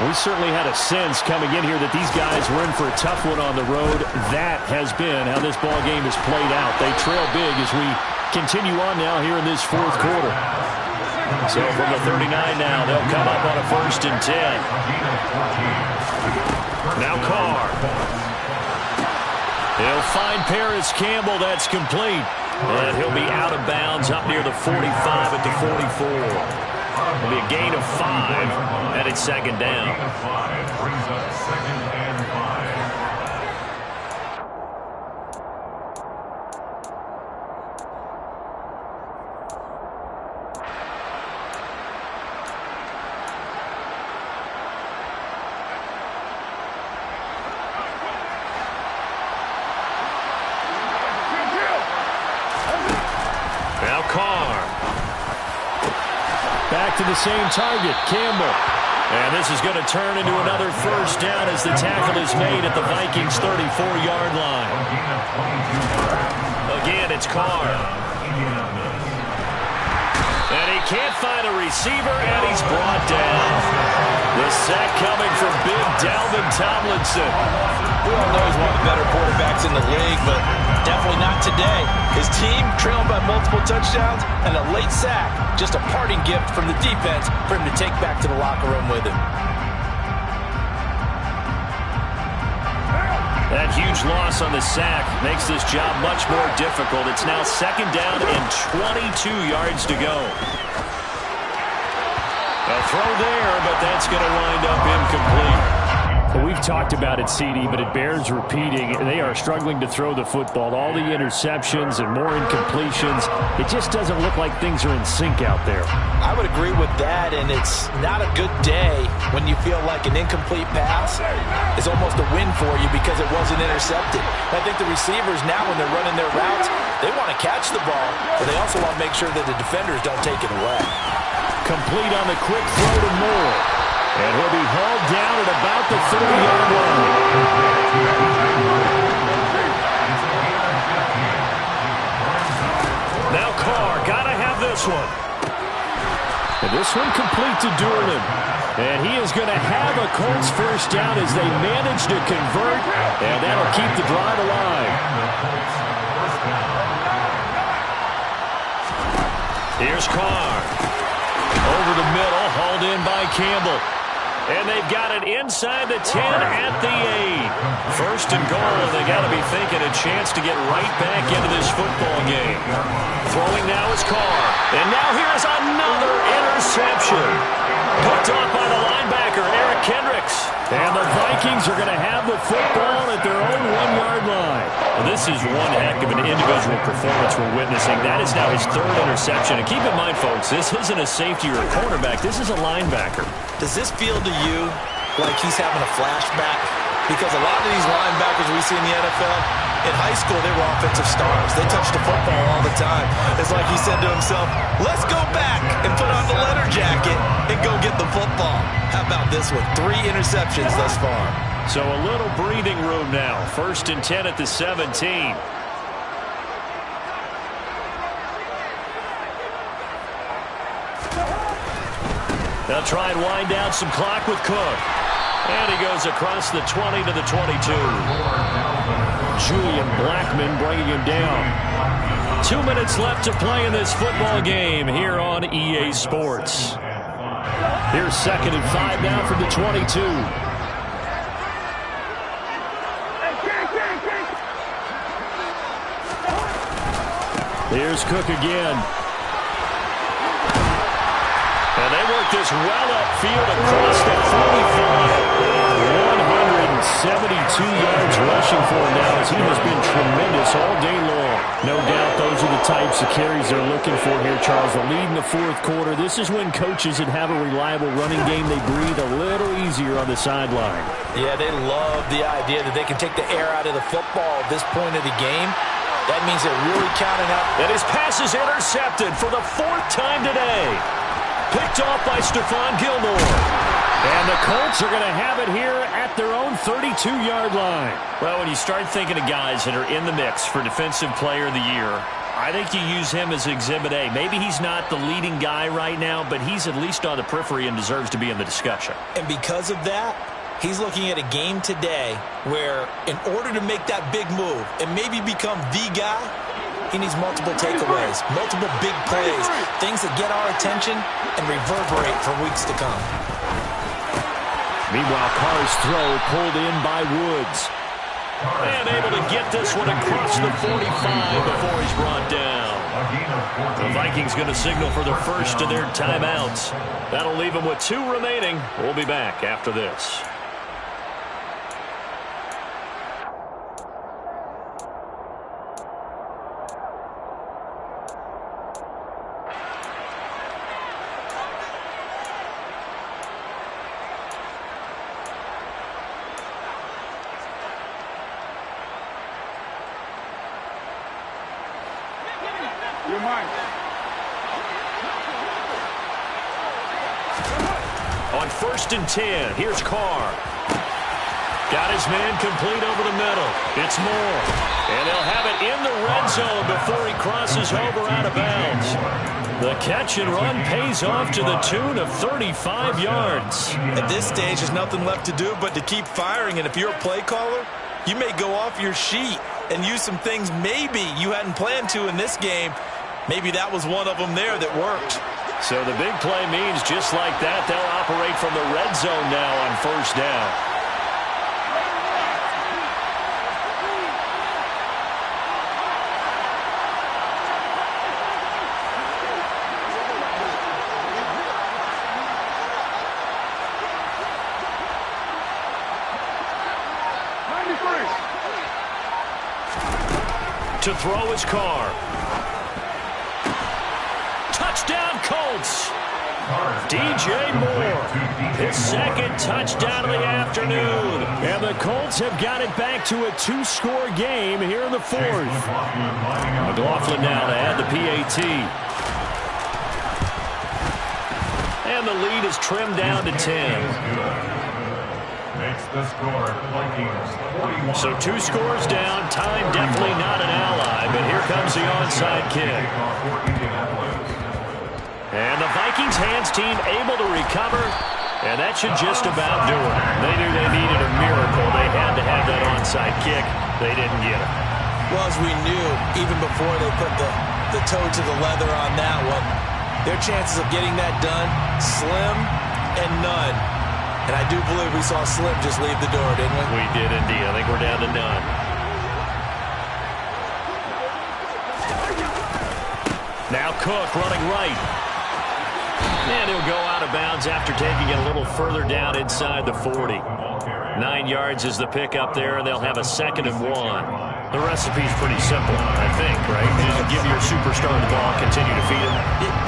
We certainly had a sense coming in here that these guys were in for a tough one on the road. That has been how this ball game has played out. They trail big as we continue on now here in this fourth quarter. So from the 39 now, they'll come up on a 1st and 10. Now Carr. He'll find Paris Campbell. That's complete. And he'll be out of bounds up near the 45 at the 44. It'll be a gain of 5, and it's 2nd down. Gain of 5 brings up 2nd and 5. Now Carr. Back to the same target, Campbell. And this is going to turn into another 1st down as the tackle is made at the Vikings' 34-yard line. Again, it's Carr. And he can't find a receiver, and he's brought down. The sack coming from big Dalvin Tomlinson. We all know he's one of the better quarterbacks in the league, but definitely not today. His team trailed by multiple touchdowns and a late sack. Just a parting gift from the defense for him to take back to the locker room with him. That huge loss on the sack makes this job much more difficult. It's now 2nd down and 22 yards to go. A throw there, but that's going to wind up incomplete. Well, we've talked about it, CD, but it bears repeating. They are struggling to throw the football. All the interceptions and more incompletions. It just doesn't look like things are in sync out there. I would agree with that, and it's not a good day when you feel like an incomplete pass is almost a win for you because it wasn't intercepted. I think the receivers now, when they're running their routes, they want to catch the ball, but they also want to make sure that the defenders don't take it away. Complete on the quick throw to Moore. And he'll be hauled down at about the 30-yard line. Now Carr, gotta have this one. And this one complete to Durham. And he is going to have a Colts first down as they manage to convert. And that'll keep the drive alive. Here's Carr. Over the middle, hauled in by Campbell. And they've got it inside the 10 at the 8. First and goal, and they got to be thinking a chance to get right back into this football game. Throwing now is Carr. And now here's another interception. Picked off by the linebacker, Eric Kendricks. And the Vikings are going to have the football at their own 1-yard line. Well, this is one heck of an individual performance we're witnessing. That is now his third interception. And keep in mind, folks, this isn't a safety or a cornerback. This is a linebacker. Does this feel to you like he's having a flashback? Because a lot of these linebackers we see in the NFL, in high school, they were offensive stars. They touched the football all the time. It's like he said to himself, let's go back and put on the leather jacket and go get the football. How about this one? 3 interceptions thus far. So a little breathing room now. First and 10 at the 17. They'll try and wind down some clock with Cook. And he goes across the 20 to the 22. Julian Blackmon bringing him down. 2 minutes left to play in this football game here on EA Sports. Here's 2nd and 5 now from the 22. Here's Cook again. And they work this well upfield across the 45. 172 yards rushing for him now as he has been tremendous all day long. No doubt those are the types of carries they're looking for here, Charles. The lead in the 4th quarter. This is when coaches that have a reliable running game, they breathe a little easier on the sideline. Yeah, they love the idea that they can take the air out of the football at this point of the game. That means they're really counting up. And his pass is intercepted for the 4th time today. Picked off by Stephon Gilmore. And the Colts are going to have it here at their own 32-yard line. Well, when you start thinking of guys that are in the mix for Defensive Player of the Year, I think you use him as Exhibit A. Maybe he's not the leading guy right now, but he's at least on the periphery and deserves to be in the discussion. And because of that, he's looking at a game today where in order to make that big move and maybe become the guy, he needs multiple takeaways, multiple big plays, things that get our attention and reverberate for weeks to come. Meanwhile, Carr's throw pulled in by Woods. And able to get this one across the 45 before he's brought down. The Vikings going to signal for the first of their timeouts. That'll leave them with 2 remaining. We'll be back after this. You're mine. On 1st and 10, here's Carr. Got his man complete over the middle. It's Moore. And they'll have it in the red zone before he crosses over out of bounds. The catch and run pays off to the tune of 35 yards. At this stage, there's nothing left to do but to keep firing. And if you're a play caller, you may go off your sheet and use some things maybe you hadn't planned to in this game. Maybe that was one of them there that worked. So the big play means just like that, they'll operate from the red zone now on 1st down. To throw his car. Touchdown, Colts. DJ Moore, his second touchdown of the afternoon. And the Colts have got it back to a 2-score game here in the fourth. McLaughlin now to add the PAT. And the lead is trimmed down to 10. Makes the score Vikings 41. So 2 scores down. Time definitely not an ally, but here comes the onside kick. And the Vikings hands team able to recover, and that should just about do it. They knew they needed a miracle. They had to have that onside kick. They didn't get it. Well, as we knew, even before they put the toe to the leather on that one, their chances of getting that done, slim and none. And I do believe we saw Slim just leave the door, didn't we? We did indeed. I think we're down to none. Now Cook running right. And he'll go out of bounds after taking it a little further down inside the 40. 9 yards is the pickup there, and they'll have a 2nd and 1. The recipe's pretty simple, I think, right? Just give your superstar the ball, continue to feed him.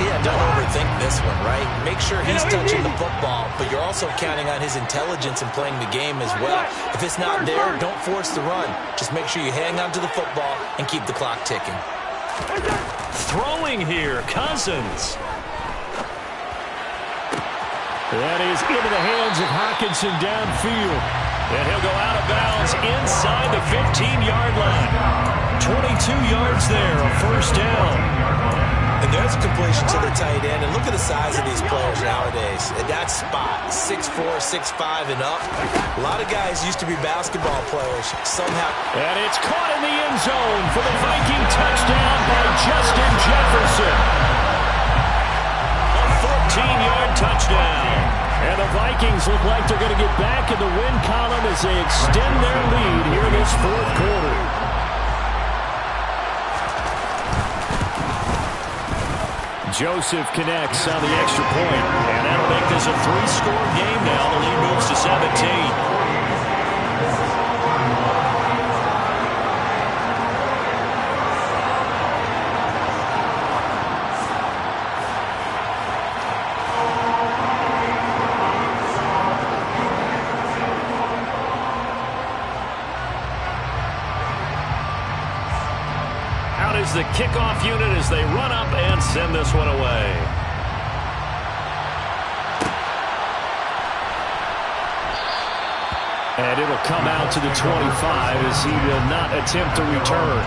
Yeah, don't overthink this one, right? Make sure he's touching the football, but you're also counting on his intelligence in playing the game as well. If it's not there, don't force the run. Just make sure you hang on to the football and keep the clock ticking. Throwing here, Cousins. That is into the hands of Hockenson downfield. And he'll go out of bounds inside the 15-yard line. 22 yards there, a first down. And there's a completion to the tight end. And look at the size of these players nowadays. At that spot, 6'4", 6'5", and up. A lot of guys used to be basketball players. Somehow. And it's caught in the end zone for the Viking touchdown by Justin Jefferson. A 14-yard touchdown. And the Vikings look like they're going to get back in the win column as they extend their lead here in this fourth quarter. Joseph connects on the extra point, and that'll make this a 3-score game now. The lead moves to 17. The kickoff unit as they run up and send this one away. And it'll come out to the 25 as he will not attempt to return.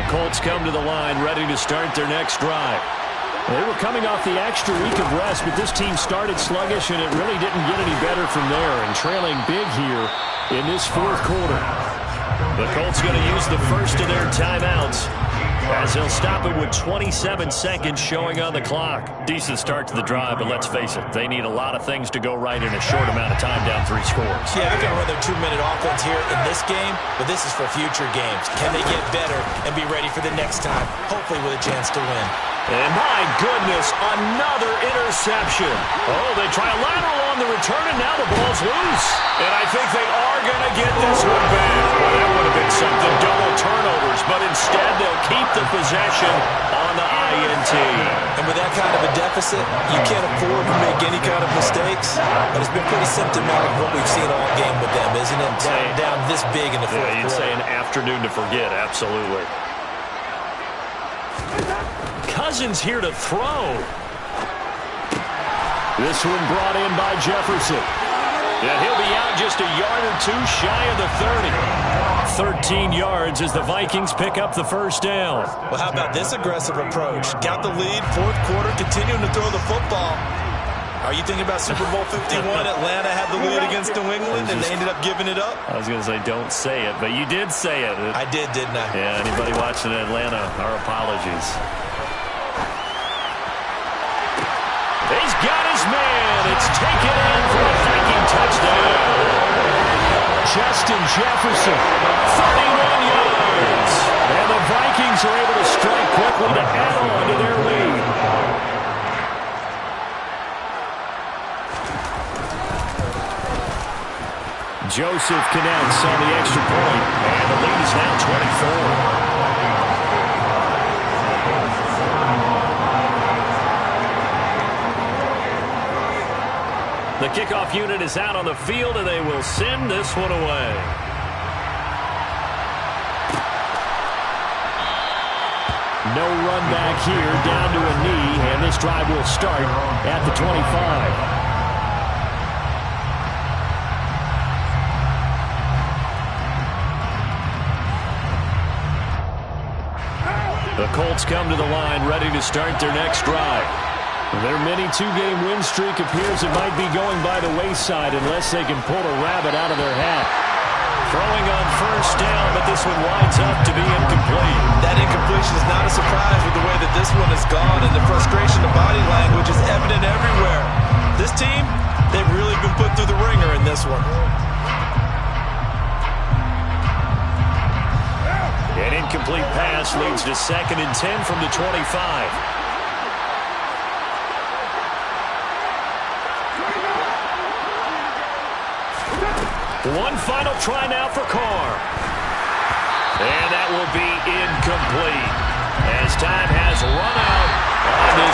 Colts come to the line ready to start their next drive. They were coming off the extra week of rest, but this team started sluggish, and it really didn't get any better from there, and trailing big here in this fourth quarter. The Colts going to use the first of their timeouts as they'll stop it with 27 seconds showing on the clock. Decent start to the drive, but let's face it, they need a lot of things to go right in a short amount of time down 3 scores. Yeah, they're going to run their 2-minute offense here in this game, but this is for future games. Can they get better and be ready for the next time, hopefully with a chance to win? And my goodness, another interception. Oh, they try a lateral on the return, and now the ball's loose. And I think they are going to get this one back. Well, that would have been something, double turnovers, but instead they'll keep the possession on the INT. And with that kind of a deficit, you can't afford to make any kind of mistakes. But it's been pretty symptomatic of what we've seen all game with them, isn't it? Down this big in the fourth quarter. You'd say an afternoon to forget, absolutely. Cousins here to throw. This one brought in by Jefferson. And he'll be out just a yard or 2 shy of the 30. 13 yards as the Vikings pick up the first down. Well, how about this aggressive approach? Got the lead, fourth quarter, continuing to throw the football. Are you thinking about Super Bowl 51? Atlanta had the lead against New England, and they ended up giving it up? I was going to say, don't say it, but you did say it. I did, didn't I? Yeah, anybody watching Atlanta, our apologies. He's got his man. It's taken in for a Viking touchdown. Justin Jefferson. 31 yards. And the Vikings are able to strike quickly to add on to their lead. Joseph connects on the extra point, and the lead is now 24. The kickoff unit is out on the field, and they will send this one away. No run back here, down to a knee, and this drive will start at the 25. The Colts come to the line, ready to start their next drive. Their mini two-game win streak appears it might be going by the wayside unless they can pull a rabbit out of their hat. Throwing on first down, but this one winds up to be incomplete. That incompletion is not a surprise with the way that this one has gone, and the frustration of body language is evident everywhere. This team, they've really been put through the ringer in this one. An incomplete pass leads to 2nd and 10 from the 25. One final try now for Carr. And that will be incomplete as time has run out on this